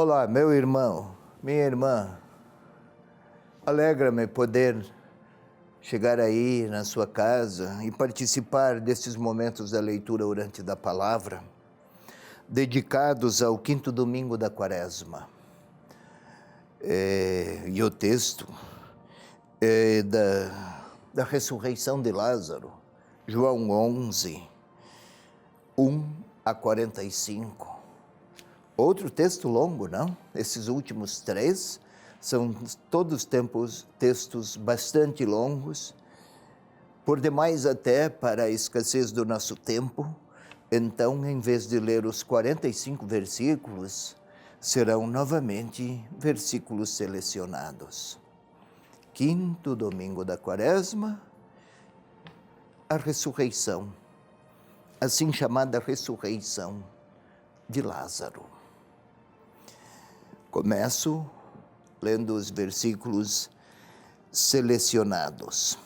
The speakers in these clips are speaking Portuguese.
Olá, meu irmão, minha irmã. Alegra-me poder chegar aí na sua casa e participar destes momentos da leitura orante da palavra, dedicados ao quinto domingo da Quaresma. E o texto é da ressurreição de Lázaro, João 11, 1 a 45. Outro texto longo, não? Esses últimos três são todos textos bastante longos, por demais até para a escassez do nosso tempo. Então, em vez de ler os 45 versículos, serão novamente versículos selecionados. Quinto domingo da Quaresma, a ressurreição, assim chamada ressurreição de Lázaro. Começo lendo os versículos selecionados.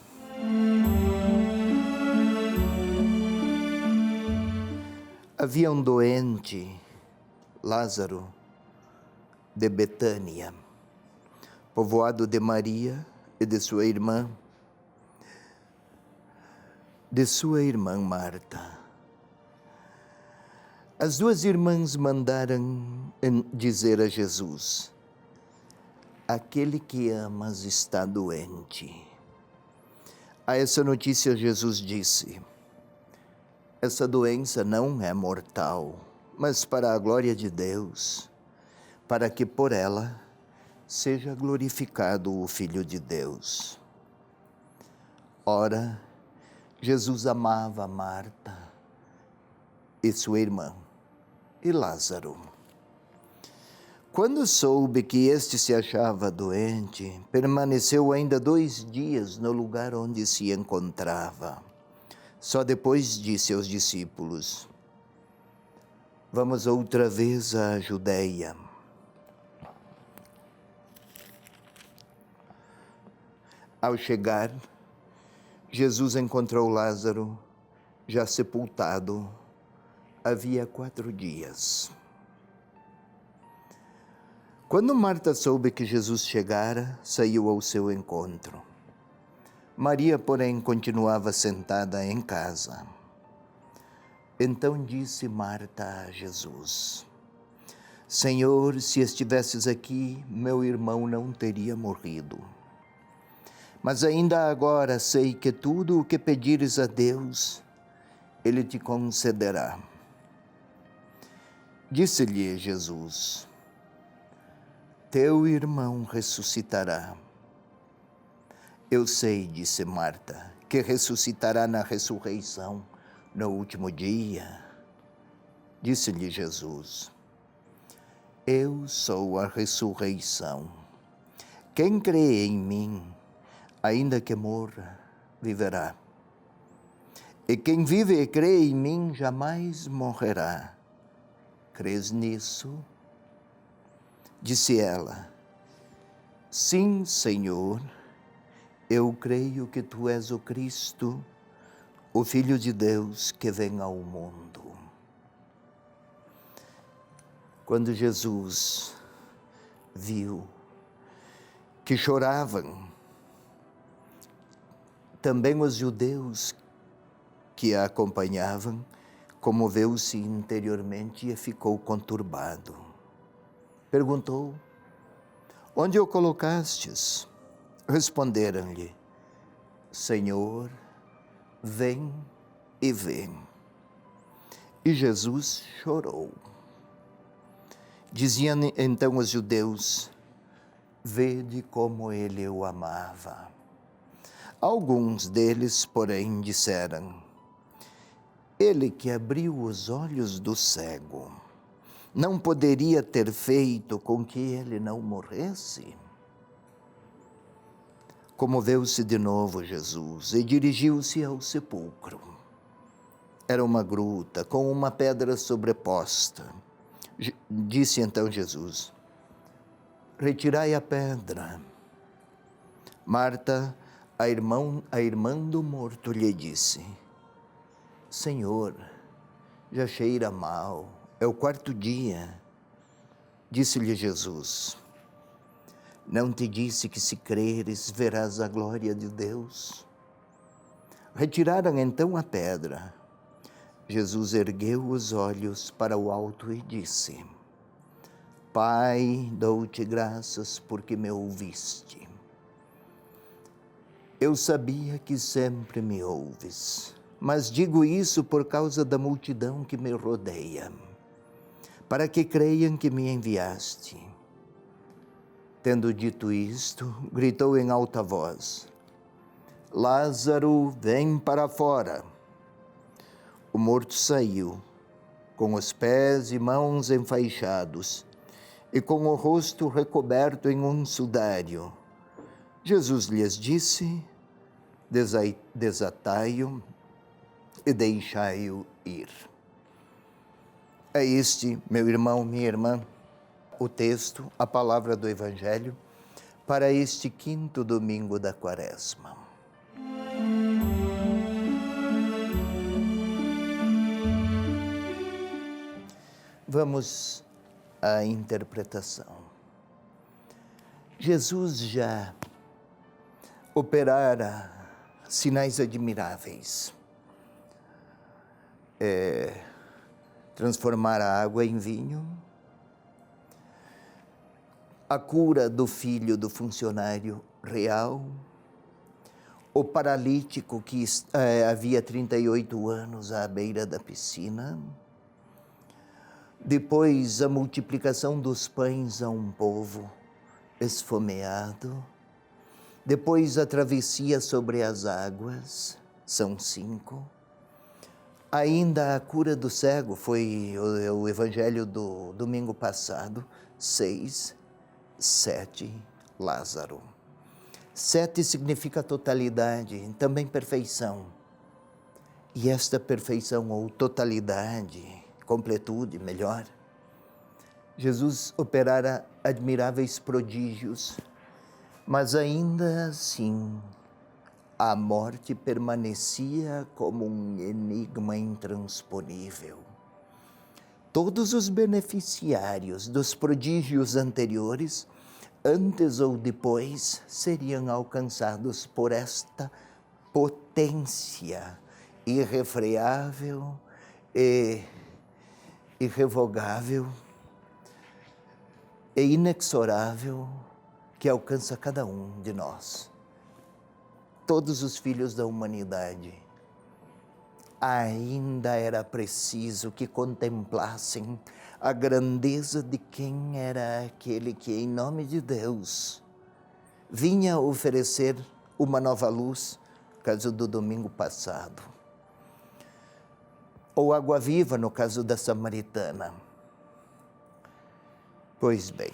Havia um doente, Lázaro, de Betânia, povoado de Maria e de sua irmã Marta. As duas irmãs mandaram dizer a Jesus: aquele que amas está doente. A essa notícia Jesus disse: essa doença não é mortal, mas para a glória de Deus, para que por ela seja glorificado o Filho de Deus. Ora, Jesus amava Marta e sua irmã e Lázaro. Quando soube que este se achava doente, permaneceu ainda 2 dias no lugar onde se encontrava. Só depois disse aos discípulos: vamos outra vez à Judeia. Ao chegar, Jesus encontrou Lázaro já sepultado havia 4 dias. Quando Marta soube que Jesus chegara, saiu ao seu encontro. Maria, porém, continuava sentada em casa. Então disse Marta a Jesus: Senhor, se estivesses aqui, meu irmão não teria morrido. Mas ainda agora sei que tudo o que pedires a Deus, Ele te concederá. Disse-lhe Jesus: teu irmão ressuscitará. Eu sei, disse Marta, que ressuscitará na ressurreição no último dia. Disse-lhe Jesus: eu sou a ressurreição. Quem crê em mim, ainda que morra, viverá. E quem vive e crê em mim jamais morrerá. Crês nisso? Disse ela: sim, Senhor, eu creio que tu és o Cristo, o Filho de Deus que vem ao mundo. Quando Jesus viu que choravam, também os judeus que a acompanhavam, comoveu-se interiormente e ficou conturbado. Perguntou: onde o colocastes? Responderam-lhe: Senhor, vem e vê. E Jesus chorou. Diziam então os judeus: vede como ele o amava. Alguns deles, porém, disseram: ele que abriu os olhos do cego, não poderia ter feito com que ele não morresse? Comoveu-se de novo Jesus e dirigiu-se ao sepulcro. Era uma gruta com uma pedra sobreposta. Disse então Jesus: retirai a pedra. Marta, a irmã do morto, lhe disse: Senhor, já cheira mal, é o 4º dia. Disse-lhe Jesus: não te disse que se creres verás a glória de Deus? Retiraram então a pedra. Jesus ergueu os olhos para o alto e disse: Pai, dou-te graças porque me ouviste. Eu sabia que sempre me ouves, mas digo isso por causa da multidão que me rodeia, para que creiam que me enviaste. Tendo dito isto, gritou em alta voz: Lázaro, vem para fora. O morto saiu, com os pés e mãos enfaixados, e com o rosto recoberto em um sudário. Jesus lhes disse: desatai-o e deixai-o ir. É este, meu irmão, minha irmã, o texto, a palavra do Evangelho, para este 5º domingo da Quaresma. Vamos à interpretação. Jesus já operara sinais admiráveis. Transformar a água em vinho, a cura do filho do funcionário real, o paralítico que havia 38 anos à beira da piscina, depois a multiplicação dos pães a um povo esfomeado, depois a travessia sobre as águas, são 5. Ainda a cura do cego, foi o evangelho do domingo passado, 6, 7, Lázaro. 7 significa totalidade, também perfeição. E esta perfeição ou totalidade, completude, melhor, Jesus operara admiráveis prodígios, mas ainda assim a morte permanecia como um enigma intransponível. Todos os beneficiários dos prodígios anteriores, antes ou depois, seriam alcançados por esta potência irrefreável e irrevogável e inexorável que alcança cada um de nós. Todos os filhos da humanidade. Ainda era preciso que contemplassem a grandeza de quem era aquele que, em nome de Deus, vinha oferecer uma nova luz, caso do domingo passado. Ou água viva, no caso da samaritana. Pois bem,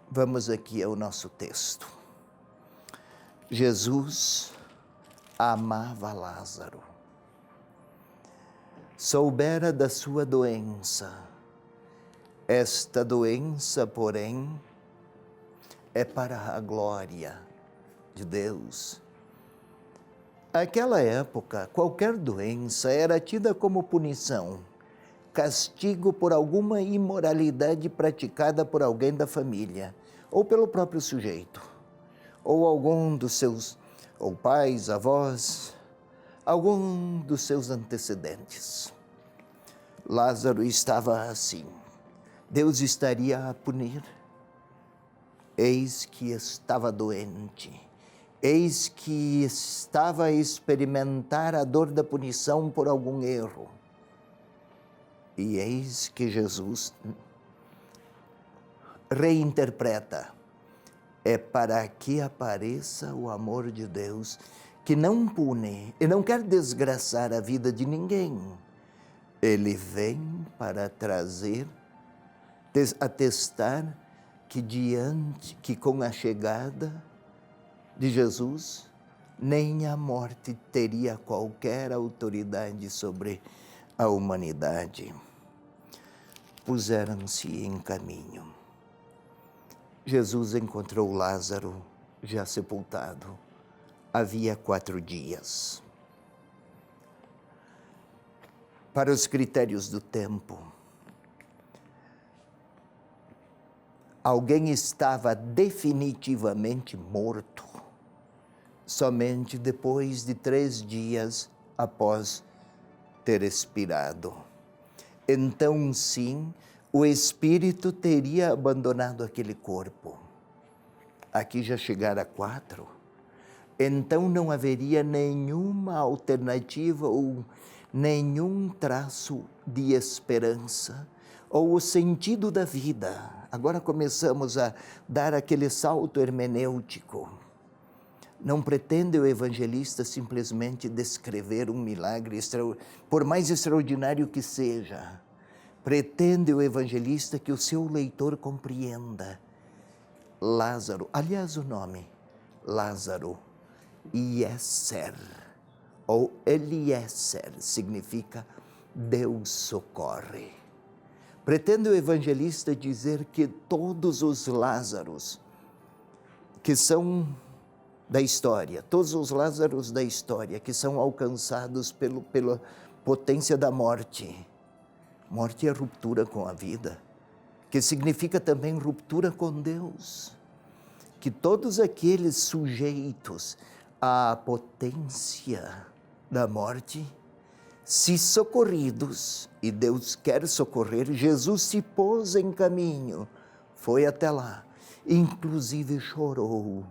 vamos aqui ao nosso texto. Jesus amava Lázaro. Soubera da sua doença. Esta doença, porém, é para a glória de Deus. Naquela época, qualquer doença era tida como punição, castigo por alguma imoralidade praticada por alguém da família, ou pelo próprio sujeito, ou algum dos seus, ou pais, avós, algum dos seus antecedentes. Lázaro estava assim. Deus estaria a punir. Eis que estava doente. Eis que estava a experimentar a dor da punição por algum erro. E eis que Jesus reinterpreta. É para que apareça o amor de Deus, que não pune e não quer desgraçar a vida de ninguém. Ele vem para trazer, atestar que com a chegada de Jesus, nem a morte teria qualquer autoridade sobre a humanidade. Puseram-se em caminho. Jesus encontrou Lázaro já sepultado. Havia 4 dias. Para os critérios do tempo, alguém estava definitivamente morto somente depois de 3 dias após ter expirado. Então, sim, o espírito teria abandonado aquele corpo. Aqui já chegara a 4. Então não haveria nenhuma alternativa ou nenhum traço de esperança ou o sentido da vida. Agora começamos a dar aquele salto hermenêutico. Não pretende o evangelista simplesmente descrever um milagre, por mais extraordinário que seja. Pretende o evangelista que o seu leitor compreenda. Lázaro, aliás o nome, Lázaro, Iésser, ou Eliésser, significa Deus socorre. Pretende o evangelista dizer que todos os Lázaros que são da história, todos os Lázaros da história que são alcançados pela potência da morte. Morte é ruptura com a vida, que significa também ruptura com Deus. Que todos aqueles sujeitos à potência da morte, se socorridos, e Deus quer socorrer, Jesus se pôs em caminho, foi até lá, inclusive chorou.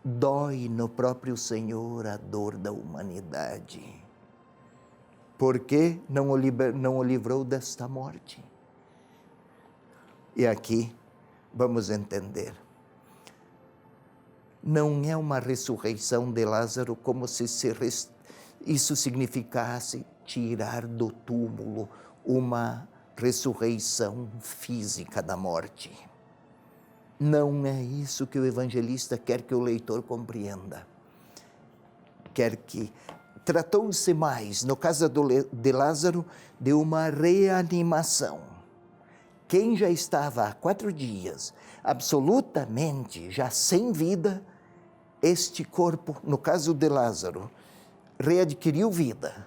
Dói no próprio Senhor a dor da humanidade. Por que não o livrou desta morte? E aqui vamos entender. Não é uma ressurreição de Lázaro como se isso significasse tirar do túmulo uma ressurreição física da morte. Não é isso que o evangelista quer que o leitor compreenda. Quer que tratou-se mais, no caso de Lázaro, de uma reanimação. Quem já estava há 4 dias, absolutamente já sem vida, este corpo, no caso de Lázaro, readquiriu vida,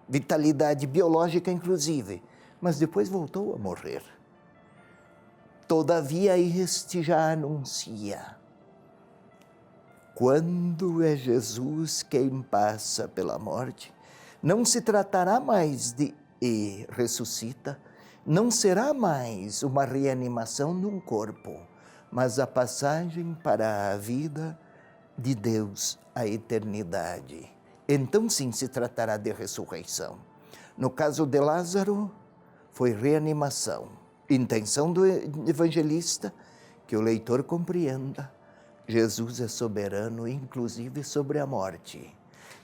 vitalidade biológica inclusive, mas depois voltou a morrer. Todavia, este já anuncia. Quando é Jesus quem passa pela morte, não se tratará mais de e ressuscita, não será mais uma reanimação de um corpo, mas a passagem para a vida de Deus, a eternidade. Então sim se tratará de ressurreição. No caso de Lázaro, foi reanimação. Intenção do evangelista, que o leitor compreenda. Jesus é soberano, inclusive sobre a morte.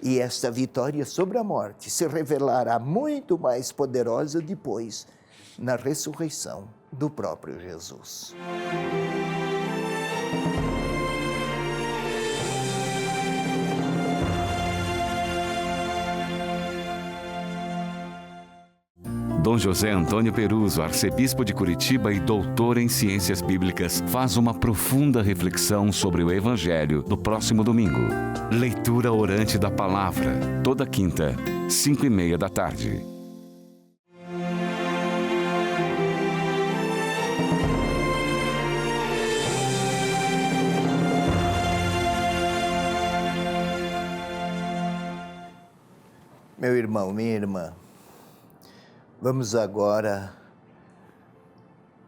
E esta vitória sobre a morte se revelará muito mais poderosa depois, na ressurreição do próprio Jesus. Dom José Antônio Peruso, arcebispo de Curitiba e doutor em ciências bíblicas, faz uma profunda reflexão sobre o Evangelho no próximo domingo. Leitura orante da palavra, toda quinta, 5:30 da tarde. Meu irmão, minha irmã, vamos agora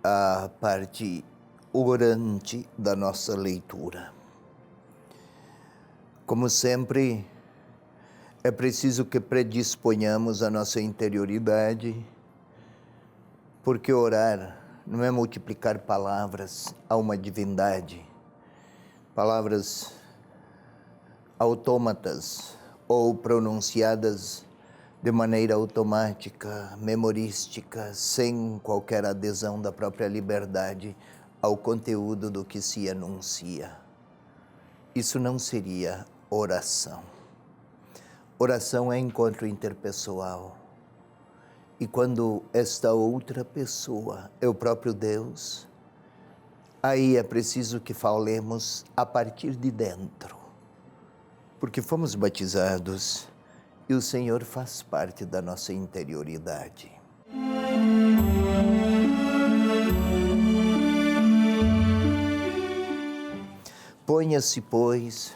à parte orante da nossa leitura. Como sempre, é preciso que predisponhamos a nossa interioridade, porque orar não é multiplicar palavras a uma divindade, palavras autômatas ou pronunciadas de maneira automática, memorística, sem qualquer adesão da própria liberdade ao conteúdo do que se anuncia. Isso não seria oração. Oração é encontro interpessoal. E quando esta outra pessoa é o próprio Deus, aí é preciso que falemos a partir de dentro. Porque fomos batizados e o Senhor faz parte da nossa interioridade. Ponha-se, pois,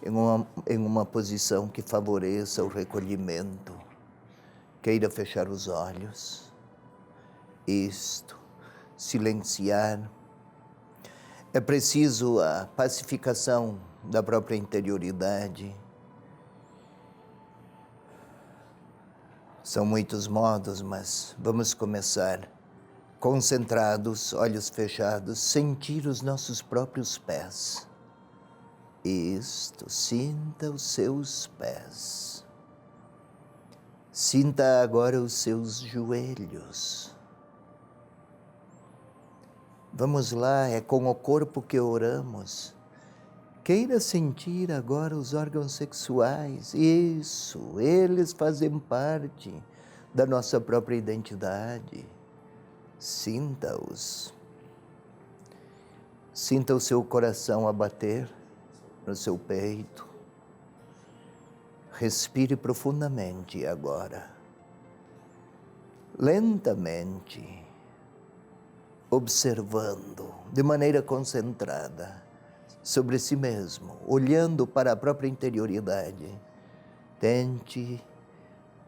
em uma posição que favoreça o recolhimento. Queira fechar os olhos. Isto, silenciar. É preciso a pacificação da própria interioridade. São muitos modos, mas vamos começar concentrados, olhos fechados, sentir os nossos próprios pés. Isto, sinta os seus pés. Sinta agora os seus joelhos. Vamos lá, é com o corpo que oramos. Queira sentir agora os órgãos sexuais. Isso, eles fazem parte da nossa própria identidade. Sinta-os. Sinta o seu coração a bater no seu peito. Respire profundamente agora. Lentamente, observando de maneira concentrada sobre si mesmo, olhando para a própria interioridade. Tente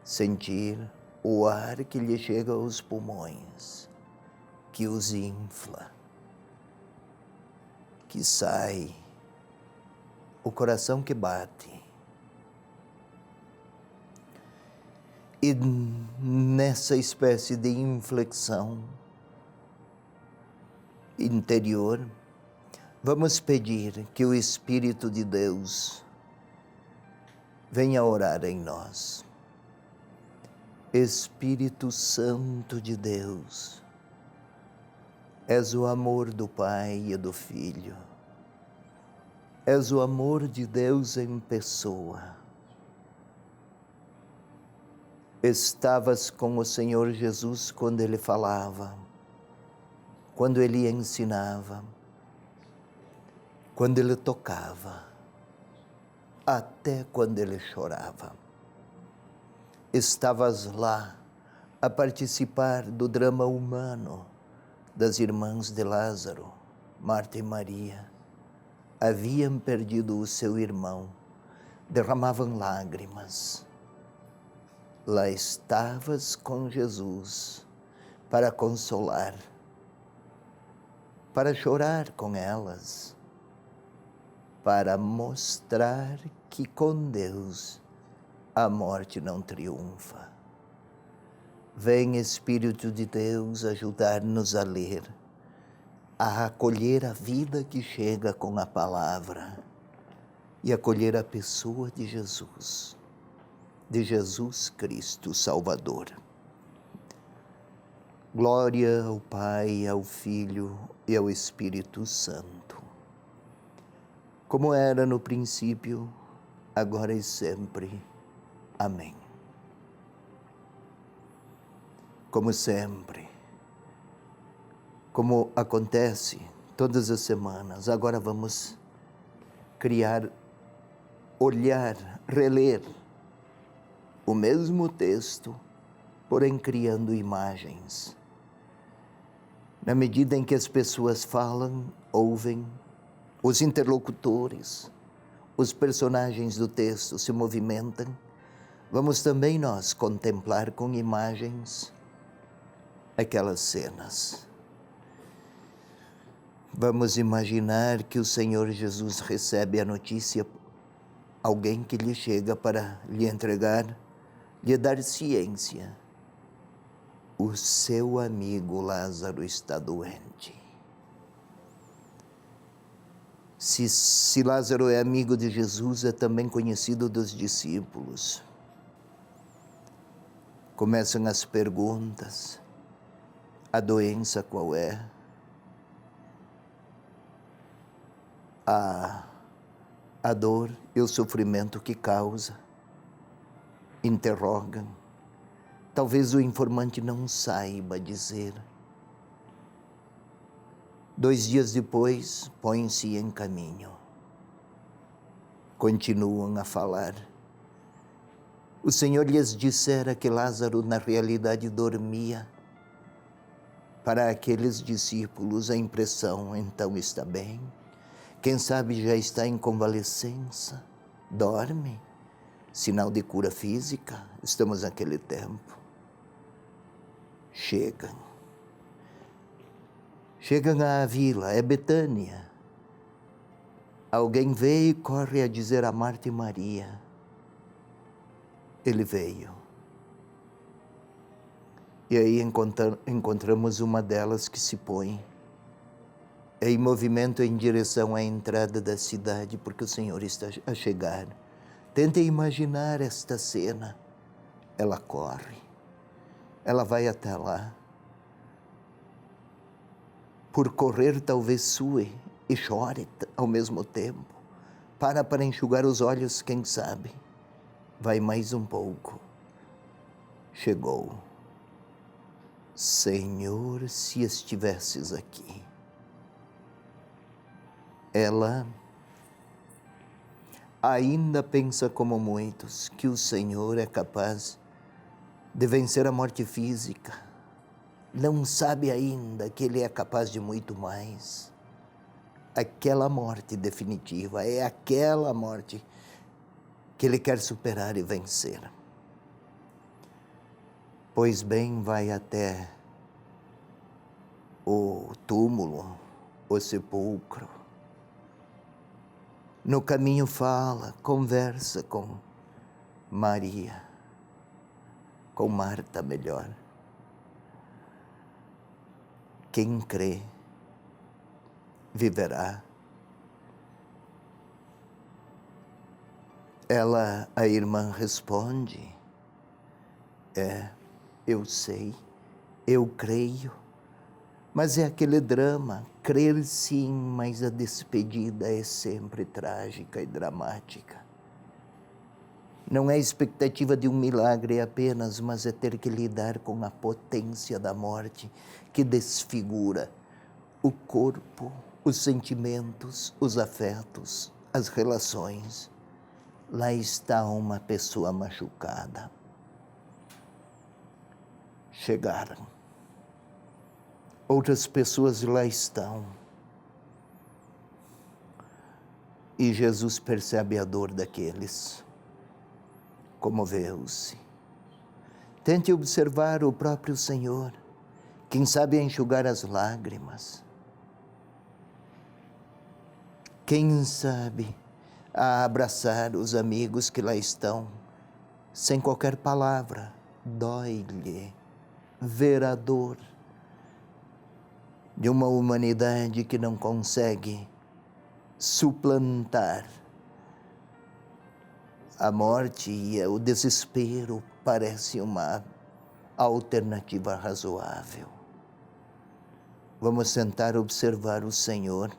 sentir o ar que lhe chega aos pulmões, que os infla, que sai, o coração que bate. E nessa espécie de inflexão interior, vamos pedir que o Espírito de Deus venha orar em nós. Espírito Santo de Deus, és o amor do Pai e do Filho. És o amor de Deus em pessoa. Estavas com o Senhor Jesus quando Ele falava, quando Ele ensinava, quando Ele tocava, até quando Ele chorava. Estavas lá a participar do drama humano das irmãs de Lázaro, Marta e Maria. Haviam perdido o seu irmão, derramavam lágrimas. Lá estavas com Jesus para consolar, para chorar com elas, para mostrar que com Deus a morte não triunfa. Vem, Espírito de Deus, ajudar-nos a ler, a acolher a vida que chega com a palavra e acolher a pessoa de Jesus Cristo Salvador. Glória ao Pai, ao Filho e ao Espírito Santo, como era no princípio, agora e sempre. Amém. Como sempre, como acontece todas as semanas, agora vamos criar, olhar, reler o mesmo texto, porém criando imagens. Na medida em que as pessoas falam, ouvem, os interlocutores, os personagens do texto se movimentam, vamos também nós contemplar com imagens aquelas cenas. Vamos imaginar que o Senhor Jesus recebe a notícia, alguém que lhe chega para lhe entregar, lhe dar ciência. O seu amigo Lázaro está doente. Se Lázaro é amigo de Jesus, é também conhecido dos discípulos. Começam as perguntas. A doença qual é? A dor e o sofrimento que causa. Interrogam. Talvez o informante não saiba dizer. 2 dias depois, põem-se em caminho. Continuam a falar. O Senhor lhes dissera que Lázaro, na realidade, dormia. Para aqueles discípulos, a impressão, então, está bem, Quem sabe já está em convalescença, dorme, sinal de cura física, estamos naquele tempo. Chegam à vila, é Betânia. Alguém veio e corre a dizer a Marta e Maria, ele veio. E aí encontramos uma delas que se põe em movimento em direção à entrada da cidade, porque o Senhor está a chegar. Tentem imaginar esta cena. Ela corre, ela vai até lá. Por correr talvez sue e chore ao mesmo tempo. Para enxugar os olhos, quem sabe. Vai mais um pouco. Chegou. Senhor, se estivesses aqui. Ela ainda pensa como muitos que o Senhor é capaz de vencer a morte física. Não sabe ainda que Ele é capaz de muito mais. Aquela morte definitiva, é aquela morte que Ele quer superar e vencer. Pois bem, vai até o túmulo, o sepulcro. No caminho fala, conversa com Maria, com Marta melhor. Quem crê, viverá. Ela, a irmã, responde, eu sei, eu creio, mas é aquele drama, crer sim, mas a despedida é sempre trágica e dramática. Não é a expectativa de um milagre apenas, mas é ter que lidar com a potência da morte que desfigura o corpo, os sentimentos, os afetos, as relações. Lá está uma pessoa machucada. Chegaram. Outras pessoas lá estão. E Jesus percebe a dor daqueles. Comoveu-se. Tente observar o próprio Senhor. Quem sabe enxugar as lágrimas. Quem sabe a abraçar os amigos que lá estão, sem qualquer palavra. Dói-lhe ver a dor de uma humanidade que não consegue suplantar a morte e o desespero. Parece uma alternativa razoável. Vamos tentar observar o Senhor.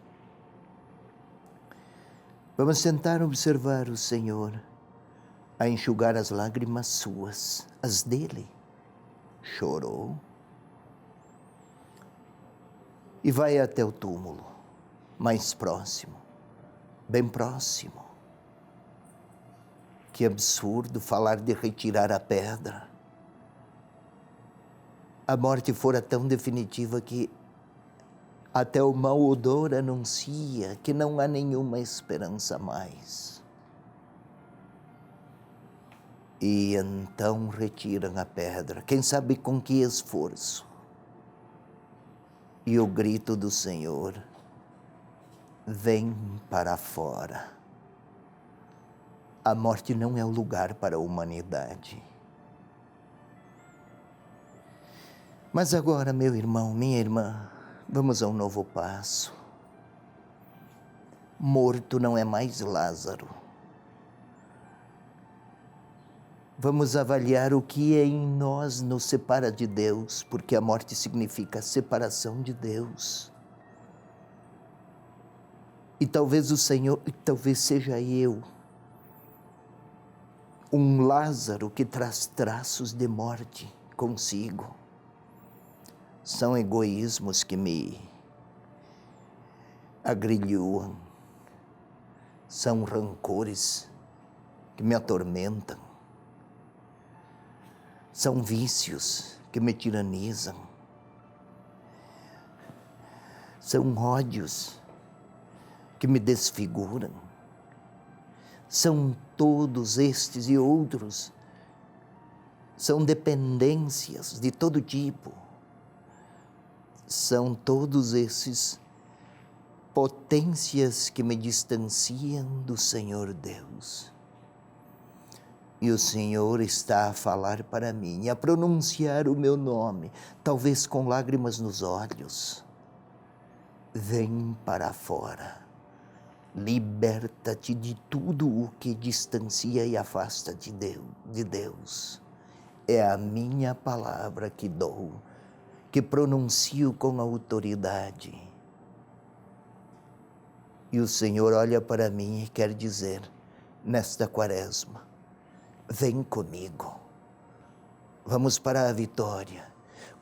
Vamos tentar observar o Senhor a enxugar as lágrimas suas, as dele. Chorou. E vai até o túmulo, mais próximo, bem próximo. Que absurdo falar de retirar a pedra. A morte fora tão definitiva que até o mau odor anuncia que não há nenhuma esperança mais. E então retiram a pedra, quem sabe com que esforço. E o grito do Senhor vem para fora. A morte não é o lugar para a humanidade. Mas agora, meu irmão, minha irmã, vamos a um novo passo. Morto não é mais Lázaro. Vamos avaliar o que em nós nos separa de Deus, porque a morte significa a separação de Deus. E talvez o Senhor, talvez seja eu, um Lázaro que traz traços de morte consigo. São egoísmos que me agrilhoam. São rancores que me atormentam. São vícios que me tiranizam. São ódios que que me desfiguram. São todos estes e outros, são dependências de todo tipo. São todos esses potências que me distanciam do Senhor Deus. E o Senhor está a falar para mim, a pronunciar o meu nome, talvez com lágrimas nos olhos. Vem para fora, liberta-te de tudo o que distancia e afasta de Deus. É a minha palavra que dou, que pronuncio com autoridade. E o Senhor olha para mim e quer dizer, nesta quaresma, vem comigo, vamos para a vitória,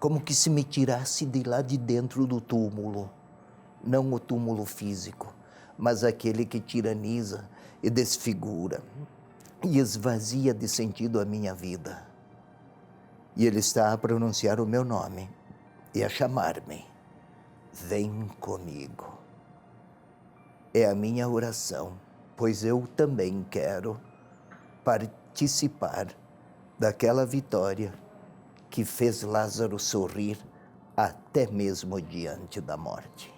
como que se me tirasse de lá de dentro do túmulo, não o túmulo físico, mas aquele que tiraniza e desfigura e esvazia de sentido a minha vida. E Ele está a pronunciar o meu nome e a chamar-me, vem comigo. É a minha oração, pois eu também quero participar daquela vitória que fez Lázaro sorrir até mesmo diante da morte.